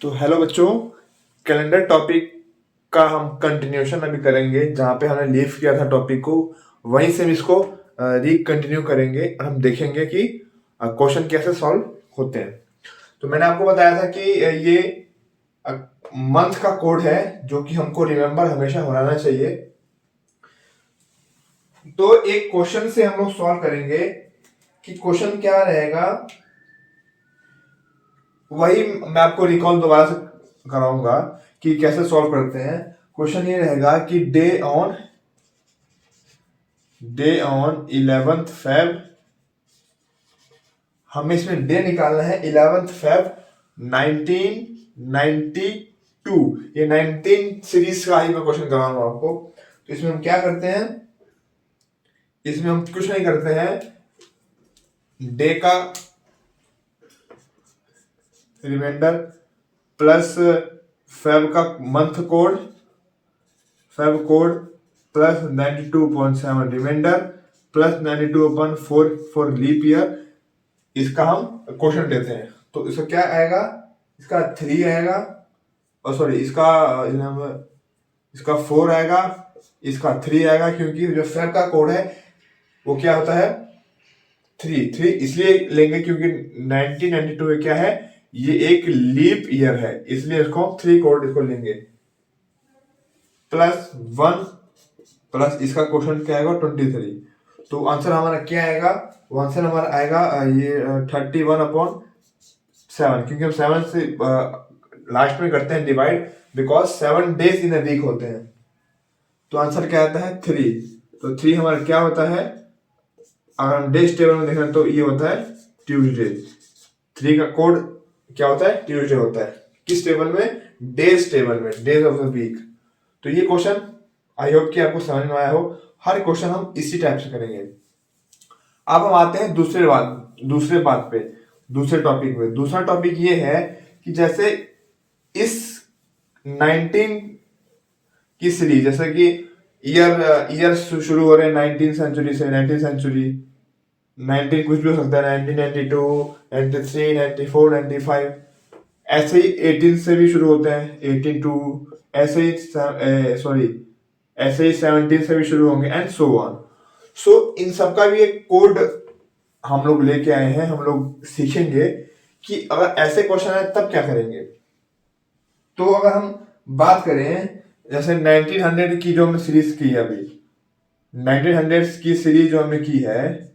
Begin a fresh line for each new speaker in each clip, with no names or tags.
तो हेलो बच्चों, calendar topic का हम कंटिन्यूशन अभी करेंगे। जहाँ पे हमने लीव किया था टॉपिक को, वहीं से हम इसको रिकंटिन्यू करेंगे और हम देखेंगे कि क्वेश्चन कैसे सॉल्व होते हैं। तो मैंने आपको बताया था कि ये मंथ का कोड है जो कि हमको रिमेम्बर हमेशा होना चाहिए। तो एक क्वेश्चन से हम लोग सॉल्व करेंगे कि क्वेश्चन क्या रहेगा, वही मैं आपको रिकॉल दोबारा से कराऊंगा कि कैसे सॉल्व करते हैं। क्वेश्चन ये रहेगा कि डे ऑन 11th Feb, हमें इसमें डे निकालना है 11th Feb 1992। ये 19 सीरीज का ही मैं क्वेश्चन कराऊंगा आपको। तो इसमें हम क्या करते हैं, इसमें हम कुछ नहीं करते हैं, डे का रिमाइंडर प्लस फेब का month code, Feb code plus 92.7 reminder plus 92/4 for leap year, इसका हम क्वेश्चन देते हैं। तो इसका क्या आएगा, इसका 3 आएगा, और सॉरी इसका 4 आएगा, इसका 3 आएगा, क्योंकि जो फेब का कोड है वो क्या होता है 3 इसलिए लेंगे क्योंकि 1992 में क्या है, ये एक लीप ईयर है, इसलिए इसको 3 कोड इसको लेंगे। प्लस 1 प्लस इसका क्वेश्चन क्या आएगा 23। तो आंसर हमारा क्या आएगा, वो आंसर हमारा आएगा ये 31/7, क्योंकि हम 7 से लास्ट में करते हैं divide, because 7 days in a week होते हैं। तो आंसर क्या आता है 3। तो 3 हमारा क्या होता है, अगर हम डेज टेबल में देखें तो ये होता है ट्यूसडे। 3 का कोड क्या होता है, ट्यूसडे होता है। किस टेबल में, डेज टेबल में, डेज ऑफ द वीक। तो ये क्वेश्चन आई होप कि आपको समझ में आया हो। हर क्वेश्चन हम इसी टाइप से करेंगे। अब हम आते हैं दूसरे बात पे, दूसरे टॉपिक में। दूसरा टॉपिक ये है कि जैसे इस 19 की सीरीज, जैसे कि ईयर शुरू हो रहे हैं 19 सेंचुरी से, 19 सेंचुरी 19 कुछ भी हो सकता है, 1992, 93, 94, 95, ऐसे ही 18 से भी शुरू होते हैं, 82, ऐसे ही 17 से भी शुरू होंगे एंड सो ऑन। सो इन सबका भी एक कोड हम लोग लेके आए हैं। हम लोग सीखेंगे कि अगर ऐसे क्वेश्चन है तब क्या करेंगे। तो अगर हम बात करें जैसे 1900 की जो हमने सीरीज की है अभी, 1900 की सीरीज जो हमने की है,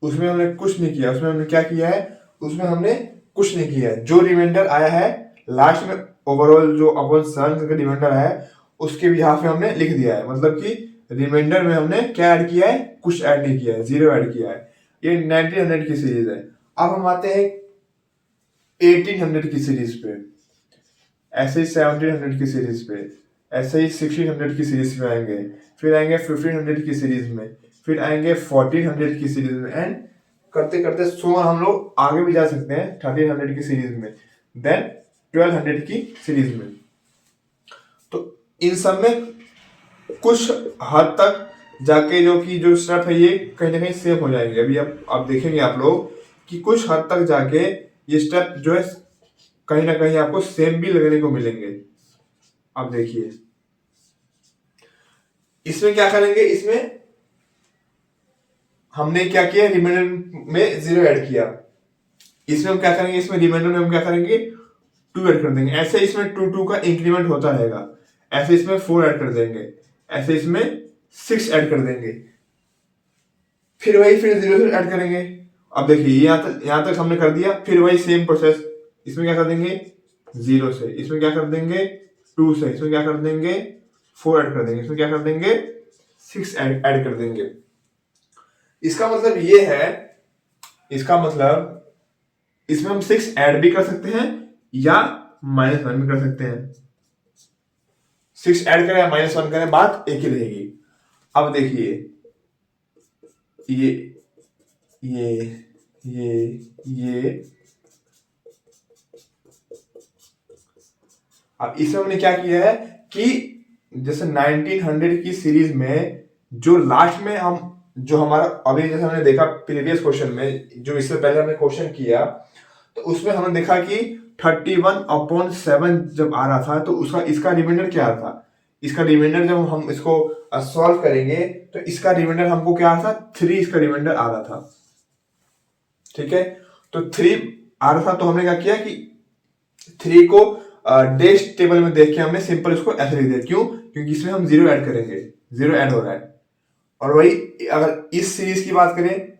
उसमें हमने कुछ नहीं किया। उसमें हमने क्या किया है, उसमें हमने कुछ नहीं किया है। जो रिमाइंडर आया है लास्ट में, ओवरऑल जो अपन 7 का रिमाइंडर है उसके भी यहाँ पे हमने लिख दिया है। मतलब कि रिमाइंडर में हमने क्या ऐड किया है, कुछ ऐड नहीं किया है, 0 ऐड किया है। ये 1900 की सीरीज है। अब हम आते हैं 1800 की सीरीज पे, ऐसे ही 1700 की सीरीज पे, ऐसे ही 1600 की सीरीज में आएंगे, फिर आएंगे 1500 की सीरीज में, फिर आएंगे 1400 की सीरीज में, एंड करते करते सो हम लोग आगे भी जा सकते हैं 1300 की सीरीज में, देन 1200 की सीरीज में। तो इन सब में कुछ हद तक जाके जो स्टेप है ये कहीं ना कहीं सेम हो जाएंगे। अभी आप देखेंगे आप लोग कि कुछ हद तक जाके ये स्टेप जो है कहीं ना कहीं आपको सेम भी लगने को मिलेंगे। आप देखिए इसमें क्या करेंगे, इसमें हमने क्या किया, रिमाइंडर में 0 ऐड किया। इसमें हम क्या करेंगे, इसमें रिमाइंडर में हम क्या करेंगे 2 ऐड कर देंगे। ऐसे इसमें 2 का इंक्रीमेंट होता रहेगा। ऐसे इसमें 4 ऐड कर देंगे, ऐसे इसमें 6 ऐड कर देंगे, फिर 0 ऐड करेंगे। अब देखिए यहां तक हमने कर दिया, फिर वही सेम प्रोसेस। इसमें क्या कर देंगे 0 से, इसमें क्या कर देंगे 2 से, इसमें क्या कर देंगे 4 ऐड कर देंगे, इसमें क्या कर देंगे 6 ऐड कर देंगे। इसका मतलब ये है, इसका मतलब इसमें हम 6 ऐड भी कर सकते हैं या -1 भी कर सकते हैं। 6 ऐड करें या -1 करें, बात एक ही रहेगी। अब देखिए ये अब इसमें हमने क्या किया है कि जैसे 1900 की सीरीज में जो लास्ट में हम जो हमारा अभी जैसे हमने देखा प्रीवियस क्वेश्चन में, जो इससे पहले हमने क्वेश्चन किया, तो उसमें हमने देखा कि 31/7 जब आ रहा था तो उसका इसका रिमाइंडर क्या था, इसका रिमाइंडर जब हम इसको सॉल्व करेंगे तो इसका रिमाइंडर हमको क्या आ रहा था, 3 इसका रिमाइंडर आ रहा था। ठीक है, तो 3 आ रहा था तो हमने क्या किया कि 3 को डेज टेबल में देख के हमने सिंपल इसको ऐसे लिख दिया। क्यों? क्योंकि इसमें हम 0 ऐड करेंगे, 0 ऐड हो रहा है। और वही अगर इस सीरीज की बात करें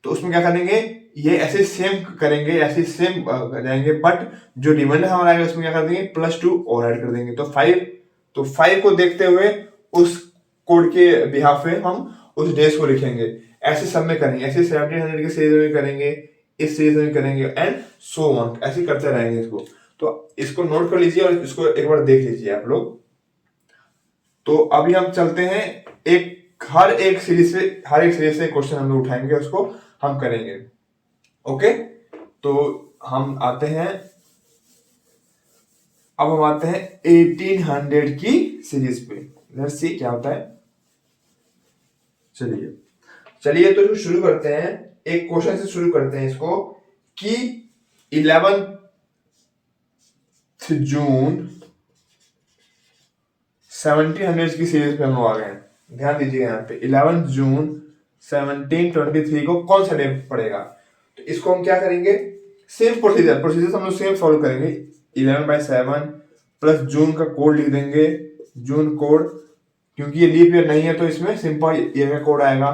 तो उसमें क्या करेंगे, ये ऐसे सेम करेंगे, ऐसे सेम जाएंगे, बट जो रिमाइंडर हमारा आएगा उसमें क्या कर देंगे, +2 और ऐड कर देंगे। तो 5 को देखते हुए उस कोड के बिहाफ पे हम उस डेज को लिखेंगे। ऐसे सब में करेंगे, ऐसे 1700 के सीरीज में करेंगे, इस सीरीज में करेंगे, एंड सो ऑन, ऐसे करते रहेंगे इसको। तो इसको नोट कर लीजिए और इसको एक बार देख लीजिए आप लोग। तो अभी हम चलते हैं हर एक सीरीज से क्वेश्चन हम लोग उठाएंगे, उसको हम करेंगे। ओके, तो हम आते हैं 1800 की सीरीज पे। लेट्स सी क्या होता है। चलिए तो शुरू करते हैं, एक क्वेश्चन से शुरू करते हैं इसको कि 11 जून 1700 की सीरीज पे हम लोग आ गए हैं। ध्यान दीजिएगा यहाँ पे 11 जून 1723 को कौन सा डे पड़ेगा। तो इसको हम क्या करेंगे, सेम प्रोसीजर हम लोग सेम फॉलो करेंगे। 11/7 प्लस जून का कोड लिख देंगे, जून कोड, क्योंकि ये लीप ईयर नहीं है तो इसमें सिंपल ईयर का कोड आएगा,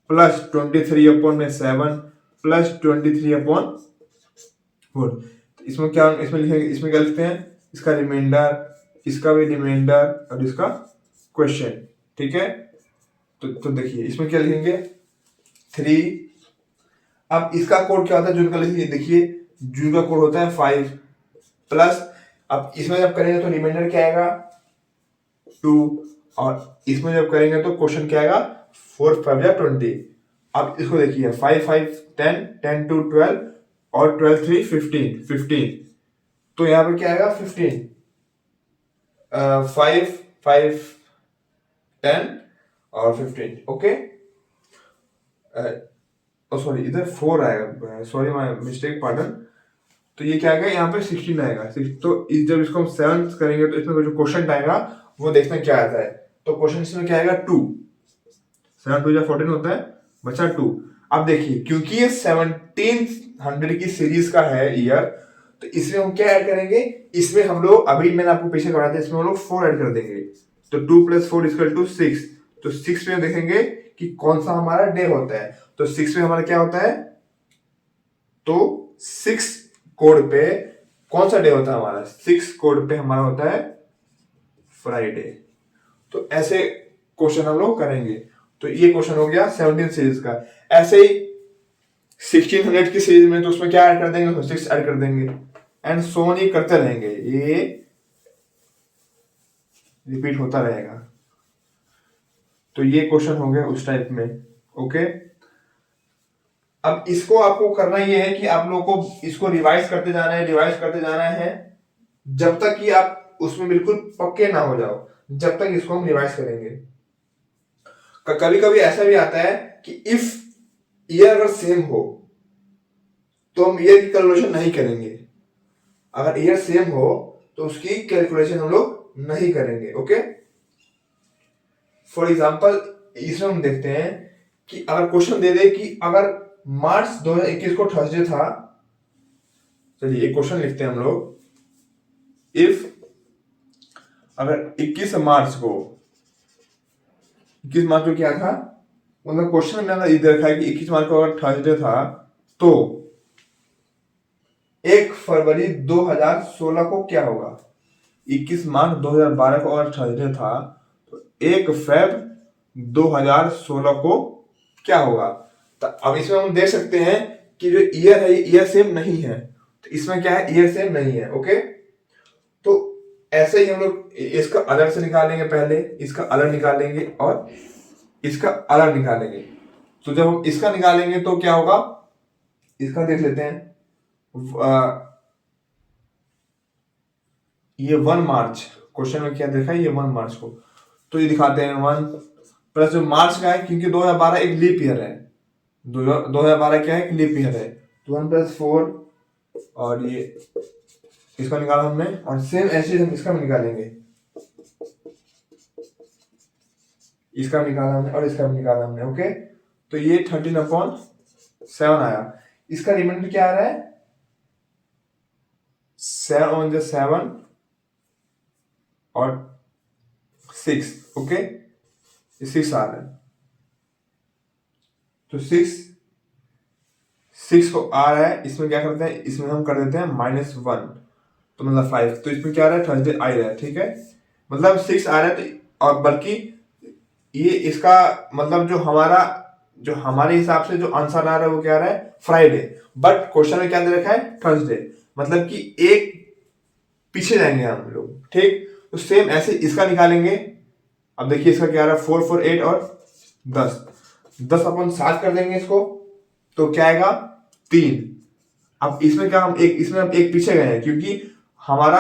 प्लस 23/7 प्लस 23/4। इसमें क्या लिखेंगे, इसमें क्या लिखते हैं, इसका रिमाइंडर, इसका भी रिमाइंडर और इसका क्वेश्चन। ठीक है, तो देखिए इसमें क्या लिखेंगे 3। अब इसका कोड क्या होता है जून का, लिखिए देखिए जून का कोड होता है 5 प्लस, अब इसमें जब करेंगे तो रिमाइंडर क्या आएगा 2, और इसमें जब करेंगे तो क्वेश्चन क्या आएगा 4 5 या 20। अब इसको देखिए 5 5 10 10 2 12 और 12 3 15। तो यहाँ पे क्या आएगा 15, 5 5 10 और 15। ओके, सॉरी इधर 4 आएगा, सॉरी माय मिस्टेक, पार्डन। तो ये क्या आएगा यहाँ पे 16 आएगा। तो जब इसको हम 7 करेंगे तो इसमें जो क्वेश्चन आएगा वो देखते हैं क्या आता है। तो क्वेश्चन इसमें क्या आएगा 2, 7 2 14 होता है, बचा 2। अब देखिए क्योंकि ये 1700 की सीरीज का है ईयर, तो इसमें हम क्या ऐड करेंगे, इसमें हम लोग अभी मैंने आपको पीछे बताया था, इसमें हम लोग 4 ऐड कर देंगे। तो 2 + 4 = 6। तो 6 में देखेंगे कि कौन सा हमारा डे होता है। तो 6 में हमारा क्या होता है, तो 6 कोड पे कौन सा डे होता है हमारा, 6 कोड पे हमारा होता है फ्राइडे। तो ऐसे क्वेश्चन हम लोग करेंगे। तो ये क्वेश्चन हो गया 17 सीरीज का। ऐसे ही 1600 की सीरीज में तो उसमें क्या ऐड कर देंगे, 6 ऐड कर देंगे, एंड सो ऑन, ये करते रहेंगे, ये रिपीट होता रहेगा। तो ये क्वेश्चन हो गया उस टाइप में। ओके, अब इसको आपको करना ये है कि आप लोगों को इसको रिवाइज करते जाना है जब तक कि आप उसमें बिल्कुल पक्के ना हो जाओ, जब तक इसको हम रिवाइज करेंगे। कभी कभी ऐसा भी आता है कि इफ ईयर अगर सेम हो तो हम ईयर की कैलकुलेशन नहीं करेंगे। अगर ईयर सेम हो तो उसकी कैलकुलेशन हम लोग नहीं करेंगे। ओके, फॉर एग्जाम्पल इसमें हम देखते हैं कि अगर क्वेश्चन दे दे कि अगर मार्च 2021 को थर्सडे था, चलिए एक क्वेश्चन लिखते हैं हम लोग, इफ अगर 21 मार्च को क्या था, मतलब क्वेश्चन में अगर इधर रखा है कि 21 मार्च को अगर थर्सडे था तो 1 फरवरी 2016 को क्या होगा। 21 मार्च 2012 को अगर थर्सडे था तो 1 फेब 2016 को क्या होगा। तो अब इसमें हम देख सकते हैं कि जो ईयर है ईयर सेम नहीं है, तो इसमें क्या है, ईयर सेम नहीं है। ओके, तो ऐसे ही हम लोग इसका अलग से निकालेंगे, पहले इसका अलग निकालेंगे और इसका अलग निकालेंगे। तो जब हम इसका निकालेंगे तो क्या होगा, इसका देख लेते हैं, ये 1 मार्च क्वेश्चन में क्या देखा है, ये 1 मार्च को, तो ये दिखाते हैं 1 प्लस जो मार्च का है, क्योंकि 2012 एक लीप ईयर है, 2012 क्या है, एक लीप ईयर है, तो 1 + 4 और ये इसका निकाला हमने, और सेम ऐसे हम इसका भी निकालेंगे, इसका भी निकाला हमने और इसका भी निकाला हमने। ओके, तो ये 13/7 आया। इसका रिमाइंडर क्या आ रहा है, 7 और 6। ओके, 6 आ रहा है, तो 6 को आ रहा है, इसमें क्या करते हैं, इसमें हम कर देते हैं -1, तो मतलब 5। तो इसमें क्या आ रहा है, थर्सडे आ रहा है। ठीक है, मतलब 6 आ रहा है, तो और बल्कि ये इसका मतलब जो हमारे हिसाब से जो आंसर आ रहा है वो क्या आ रहा है, फ्राइडे, बट क्वेश्चन में क्या दे रखा है, थर्सडे, मतलब कि एक पीछे जाएंगे हम लोग। ठीक, तो सेम ऐसे इसका निकालेंगे। अब देखिए इसका क्या आ रहा है, 4 4 8 और 10/7 कर देंगे इसको, तो क्या आएगा, 3। अब इसमें क्या, हम एक पीछे गए हैं, क्योंकि हमारा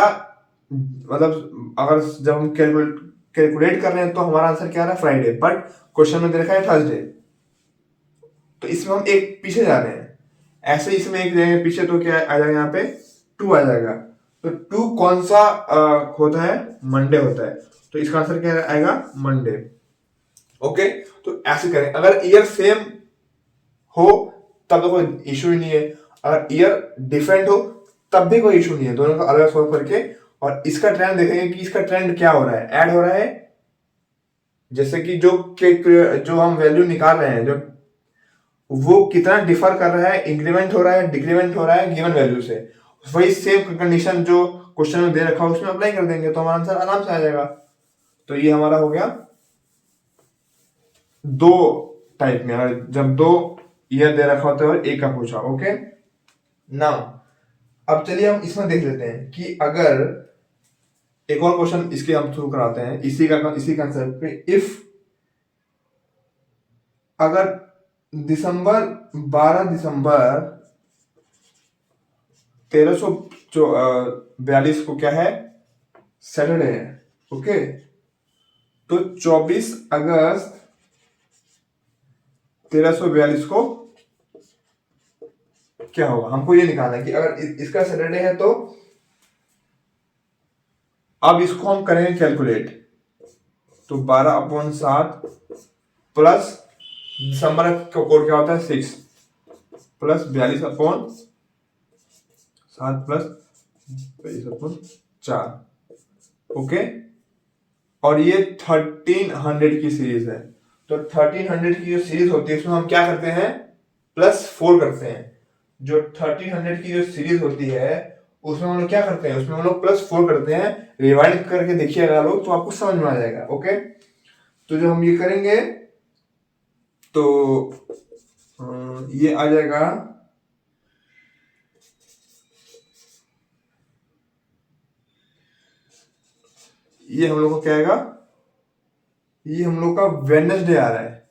मतलब अगर जब हम कैलकुलेट कर रहे हैं तो हमारा आंसर क्या आ रहा है, फ्राइडे, बट क्वेश्चन में दे रखा है थर्सडे, तो इसमें हम एक पीछे जा रहे हैं। ऐसे इसमें एक जाएंगे पीछे, तो क्या आ जाएगा, यहाँ पे 2 आ जाएगा। तो 2 कौन सा होता है, मंडे होता है, तो इसका आंसर क्या आएगा, मंडे। ओके, तो ऐसे करें। अगर ईयर सेम हो तब तो कोई इशू ही नहीं है, अगर ईयर डिफरेंट हो तब भी कोई इशू नहीं है, दोनों का अलग सॉल्व करके। और इसका ट्रेंड देखेंगे कि इसका ट्रेंड क्या हो रहा है, ऐड हो रहा है, जैसे कि जो हम वैल्यू निकाल रहे हैं, जो वो कितना डिफर कर रहा है, इंक्रीमेंट हो रहा है, डिक्रीमेंट हो रहा है गिवन वैल्यू से, वही सेम कंडीशन जो क्वेश्चन में दे रखा है उसमें अप्लाई कर देंगे, तो हमारा आंसर आराम से आ जाएगा। तो ये हमारा हो गया दो टाइप में, अगर जब 2 ईयर दे रखा होता है और एक का पूछा। ओके, नाउ अब चलिए हम इसमें देख लेते हैं कि अगर एक और क्वेश्चन इसके हम शुरू कराते हैं, इसी कंसेप्ट पे। इफ अगर 12 दिसंबर 1342 को क्या है, सैटरडे है। ओके, तो 24 अगस्त 1342 को क्या होगा, हमको ये निकालना है कि अगर इसका सैटरडे है तो अब इसको हम करेंगे कैलकुलेट। तो 12/7 प्लस दिसंबर का कोड क्या होता है, 6, प्लस 42/7 प्लस 42/4। ओके, और ये 1300 की सीरीज है। तो 1300 की जो सीरीज होती है उसमें हम क्या करते हैं, +4 करते हैं। जो 1300 की जो सीरीज होती है उसमें हम लोग क्या करते हैं, उसमें हम लोग +4 करते हैं। रिवाइंड करके देखिएगा लोग, तो आपको समझ में आ जाएगा। ओके, तो जो हम ये करेंगे तो ये आ जाएगा, ये हम लोग को क्या आएगा, ये हम लोग का वेडनेसडे आ रहा है।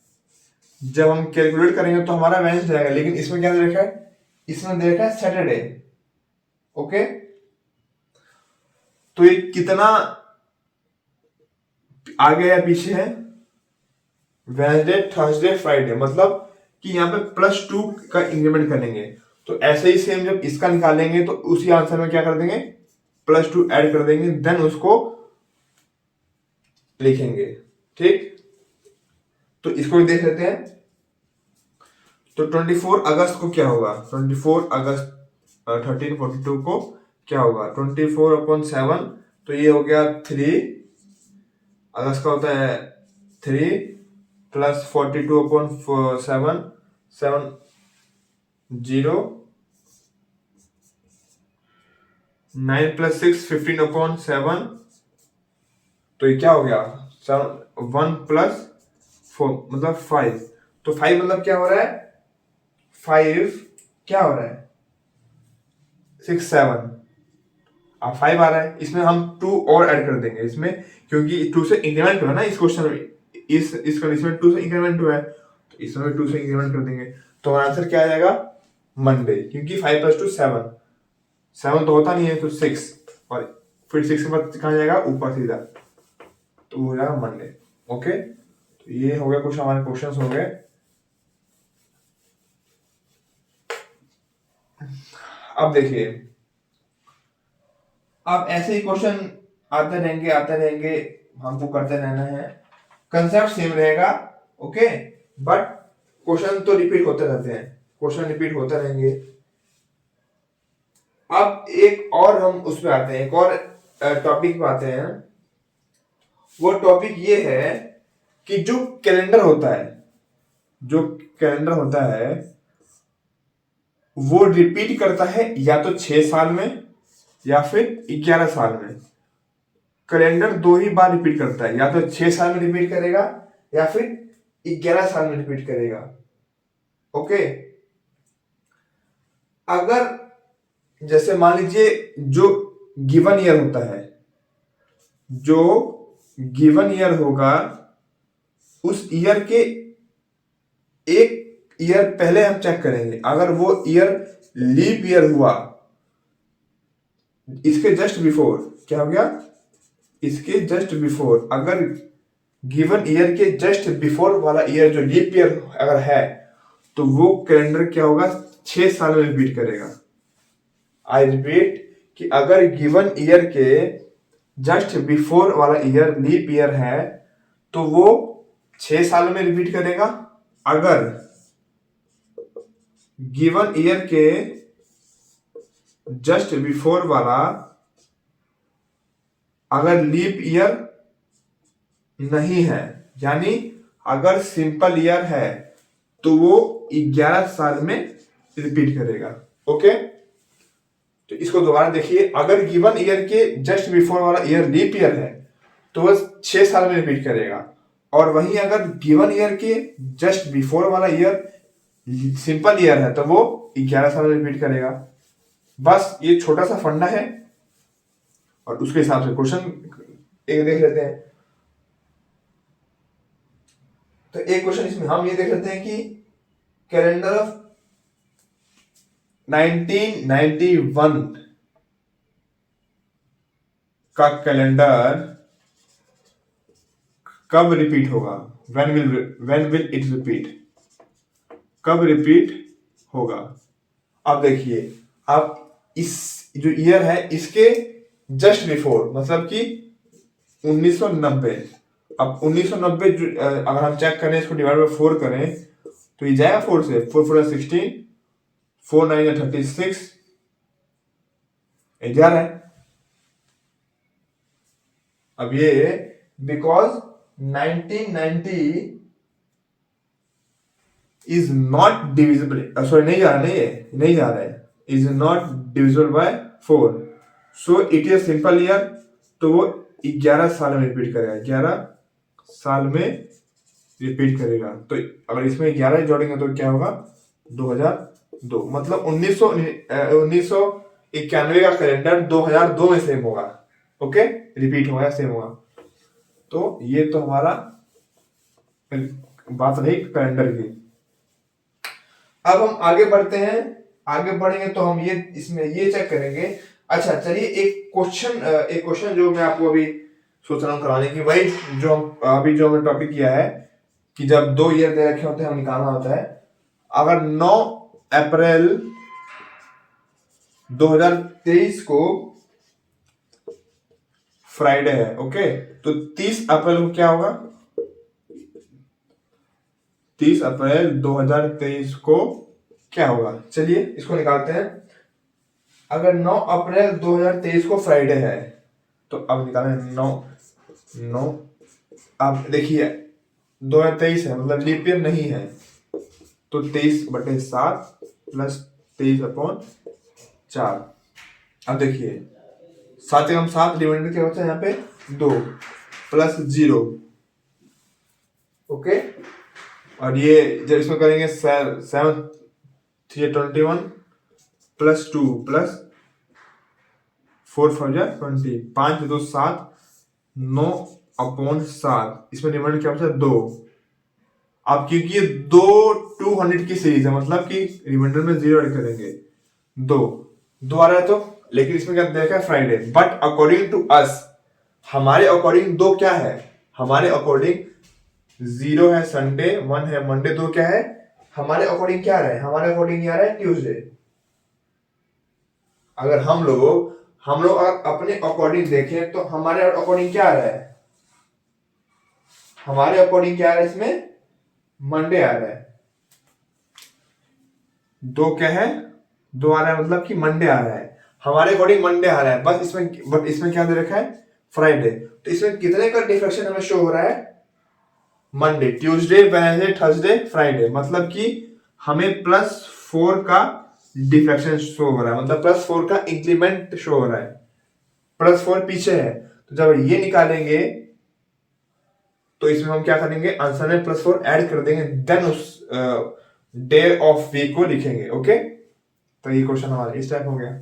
जब हम कैलकुलेट करेंगे तो हमारा वेडनेसडे आएगा, लेकिन इसमें क्या दे रखा है, इसमें दे रखा है सैटरडे। ओके, तो ये कितना आगे या पीछे है, वेडनेसडे, थर्सडे, फ्राइडे, मतलब कि यहाँ पे +2 का इंक्रीमेंट करेंगे। तो ऐसे ही सेम जब इसका निकालेंगे तो उसी आंसर में क्या कर देंगे, +2 ऐड कर देंगे, देन उसको लिखेंगे। ठीक, तो इसको भी देख लेते हैं। तो 24 अगस्त को क्या होगा, 24 अगस्त 1342 को क्या होगा, 24/7, तो ये हो गया 3। अगस्त का होता है 3 प्लस 42/7, 7 0, 9 + 6 15/7, तो ये क्या हो गया, 1 + 4 मतलब 5। तो 5 मतलब क्या हो रहा है, 5 क्या हो रहा है, 6 7, अब 5 आ रहा है, इसमें हम 2 और ऐड कर देंगे इसमें, क्योंकि 2 से इंक्रीमेंट हुआ है ना इस क्वेश्चन में, इस कंडीशन में 2 से इंक्रीमेंट हुआ है, तो इसमें 2 से इंक्रीमेंट कर देंगे, तो आंसर क्या आ जाएगा, मंडे, क्योंकि 5 + 2 7, 7 तो होता नहीं है, तो 6, और फिर 6 के बाद कहाँ जाएगा, ऊपर सीधा, तो हो जाएगा मंडे। ओके, तो ये हो गया, कुछ हमारे क्वेश्चंस हो गए। अब देखिए, अब ऐसे ही क्वेश्चन आते रहेंगे, हमको करते रहना है। कंसेप्ट सेम रहेगा, ओके, बट क्वेश्चन तो रिपीट होते रहते हैं, क्वेश्चन रिपीट होते रहेंगे। अब एक और हम उस पे आते हैं, एक और टॉपिक पे आते हैं। वो टॉपिक ये है कि जो कैलेंडर होता है, जो कैलेंडर होता है वो रिपीट करता है या तो 6 साल में या फिर 11 साल में। कैलेंडर दो ही बार रिपीट करता है, या तो 6 साल में रिपीट करेगा या फिर 11 साल में रिपीट करेगा, ओके। अगर जैसे मान लीजिए जो गिवन ईयर होता है, जो गिवन ईयर होगा, उस ईयर के एक ईयर पहले हम चेक करेंगे। अगर वो ईयर लीप ईयर हुआ, इसके जस्ट बिफोर, क्या हो गया, इसके जस्ट बिफोर, अगर गिवन ईयर के जस्ट बिफोर वाला ईयर जो लीप ईयर अगर है, तो वो कैलेंडर क्या होगा, 6 साल में रिपीट करेगा। आई रिपीट कि अगर गिवन ईयर के जस्ट बिफोर वाला ईयर लीप ईयर है तो वो 6 साल में रिपीट करेगा। अगर गिवन ईयर के जस्ट बिफोर वाला अगर लीप ईयर नहीं है, यानी अगर सिंपल ईयर है, तो वो 11 साल में रिपीट करेगा, ओके। तो इसको दोबारा देखिए, अगर गिवन ईयर के जस्ट बिफोर वाला ईयर लीप ईयर है तो वह 6 साल में रिपीट करेगा, और वहीं अगर गिवन ईयर के जस्ट बिफोर वाला ईयर सिंपल ईयर है तो वो 11 साल में रिपीट करेगा। बस ये छोटा सा फंडा है, और उसके हिसाब से क्वेश्चन एक देख लेते हैं। तो एक क्वेश्चन इसमें हम ये देख लेते हैं कि कैलेंडर ऑफ 1991 का कैलेंडर कब रिपीट होगा, when will it repeat, कब रिपीट होगा। अब देखिए, अब इस जो ईयर है इसके जस्ट बिफोर, मतलब कि 1990। अब 1990 अगर हम चेक करें, इसको डिवाइड बाय 4 करें तो ये जाएगा 4 से, 4 4 16, 4 9 36, 11 है। अब ये because 1990 is not divisible, sorry नहीं जा रहा, नहीं जा रहा है, is not divisible by 4, so it is simple year, तो वो 11 साल में रिपीट करेगा, 11 साल में रिपीट करेगा। तो अगर इसमें 11 जोड़ेंगे तो क्या होगा, 2002, मतलब 1991 का कैलेंडर 2002 में सेम होगा, ओके, रिपीट होगा, सेम होगा। तो ये तो हमारा बात रही कैलेंडर की। अब हम आगे बढ़ते हैं, आगे बढ़ेंगे तो हम ये इसमें ये चेक करेंगे। अच्छा चलिए, एक क्वेश्चन जो मैं आपको अभी सोच रहा हूँ कराने की, वही जो हमने टॉपिक किया है कि जब 2 ईयर दे रखे होते हैं, हम निकालना होता है। अगर 9 अप्रैल 2023 को फ्राइडे है, ओके, तो 30 अप्रैल को क्या होगा, 30 अप्रैल 2023 को क्या होगा, चलिए इसको निकालते हैं। अगर 9 अप्रैल 2023 को फ्राइडे है तो अब निकालें 9, अब देखिए 2023 है, मतलब लीप ईयर नहीं है, तो 23/7 प्लस 23/4। अब देखिए 7 एवं 7 रिमाइंडर क्या बचा है यहाँ पे, 2 प्लस 0, ओके। और ये जब इसमें करेंगे 7 3 21 प्लस 2 प्लस 4 5 20, 5 2 7, 9/7, इसमें रिमाइंडर क्या बचा, 2। अब क्योंकि ये 200 की सीरीज है, मतलब कि रिमाइंडर में 0 ऐड करेंगे, 2 आ रहा है, तो लेकिन इसमें क्या देखा है, Friday, but according to us, हमारे अकॉर्डिंग 2 क्या है, हमारे अकॉर्डिंग 0 है संडे, 1 है मंडे, 2 क्या है हमारे अकॉर्डिंग, क्या रहे, हमारे अकॉर्डिंग क्या रहा है, ट्यूसडे। अगर हम लोग हम लोग अगर अपने अकॉर्डिंग देखें तो हमारे अकॉर्डिंग क्या आ रहा है, हमारे अकॉर्डिंग क्या आ रहा है, इसमें मंडे आ रहा है। दो क्या है, दो आ रहा है, मतलब कि मंडे आ रहा है, हमारे अकॉर्डिंग मंडे आ रहा है। बट इसमें क्या दे रखा है, फ्राइडे। तो इसमें कितने का डिफ्रैक्शन हमें शो हो रहा है, Monday, Tuesday, Wednesday, Thursday, Friday, मतलब कि हमें +4 का डिफ्रैक्शन शो हो रहा है, मतलब +4 का इंक्रीमेंट शो हो रहा है, +4 पीछे है। तो जब ये निकालेंगे तो इसमें हम क्या करेंगे, आंसर में +4 ऐड कर देंगे, देन उस डे ऑफ वीक को लिखेंगे। ओके, तो ये क्वेश्चन हमारा इस टाइप हो गया।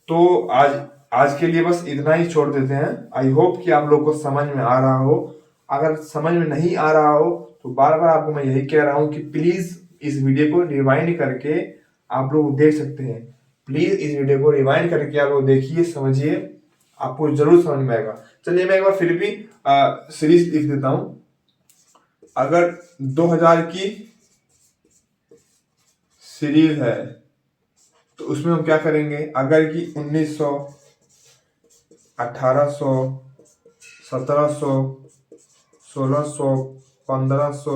तो आज के लिए बस इतना ही छोड़ देते हैं। आई होप कि आप लोग को समझ में आ रहा हो। अगर समझ में नहीं आ रहा हो तो बार बार आपको मैं यही कह रहा हूं कि प्लीज इस वीडियो को रिवाइंड करके आप लोग देख सकते हैं। प्लीज इस वीडियो को रिवाइंड करके आप लोग देखिए, समझिए, आपको जरूर समझ में आएगा। चलिए मैं एक बार फिर भी सीरीज लिख देता हूं। अगर 2000 की सीरीज है तो उसमें हम क्या करेंगे, अगर कि 1900, 1800, 1700, 1600, 1500,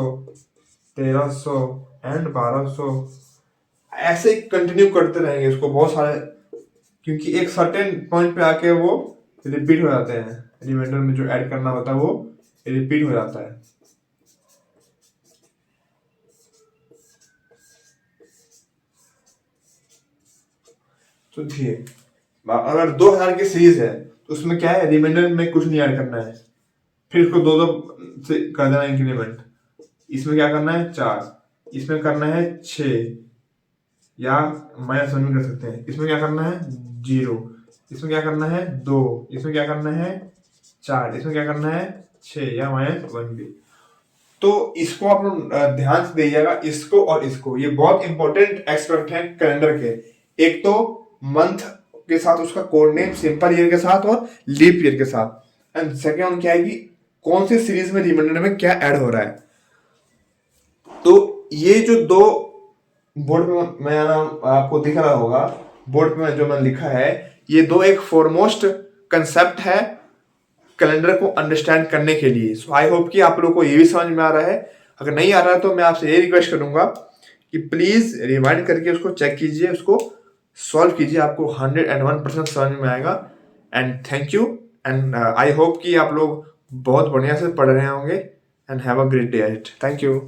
1300 एंड 1200, ऐसे कंटिन्यू करते रहेंगे इसको बहुत सारे, क्योंकि एक सर्टेन पॉइंट पे आके वो रिपीट हो जाते हैं, रिमाइंडर में जो ऐड करना होता है वो रिपीट हो जाता है। तो देखिए, अगर 2000 की सीरीज है तो उसमें क्या है, रिमाइंडर में कुछ नहीं ऐड करना है, फिर इसको दो से कर देना इंक्रीमेंट। इसमें क्या करना है 4, इसमें करना है 6, या माइनस 1 भी कर सकते हैं। इसमें क्या करना है 0, इसमें क्या करना है 2, इसमें क्या करना है 4, इसमें क्या करना है 6 या -1 भी। तो इसको आप लोग ध्यान से देखिएगा, इसको और इसको, ये बहुत इंपॉर्टेंट एस्पेक्ट है कैलेंडर के। एक तो मंथ के साथ उसका कोड नेम, सिंपल ईयर के साथ और लीप ईयर के साथ, एंड सेकेंड क्या है कि कौन सी सीरीज में रिमाइंडर में क्या ऐड हो रहा है। तो ये जो दो बोर्ड पे मैं आपको दिख रहा होगा, बोर्ड पे जो मैंने लिखा है, ये दो एक फॉरमोस्ट कंसेप्ट है कैलेंडर को अंडरस्टैंड करने के लिए। सो आई होप कि आप लोगों को ये भी समझ में आ रहा है। अगर नहीं आ रहा है तो मैं आपसे ये रिक्वेस्ट करूंगा कि प्लीज रिवाइंड करके उसको चेक कीजिए, उसको सॉल्व कीजिए, आपको 101% समझ में आएगा। And thank you, and I hope कि आप लोग बहुत बढ़िया से पढ़ रहे होंगे, and have a great day ahead. Thank you.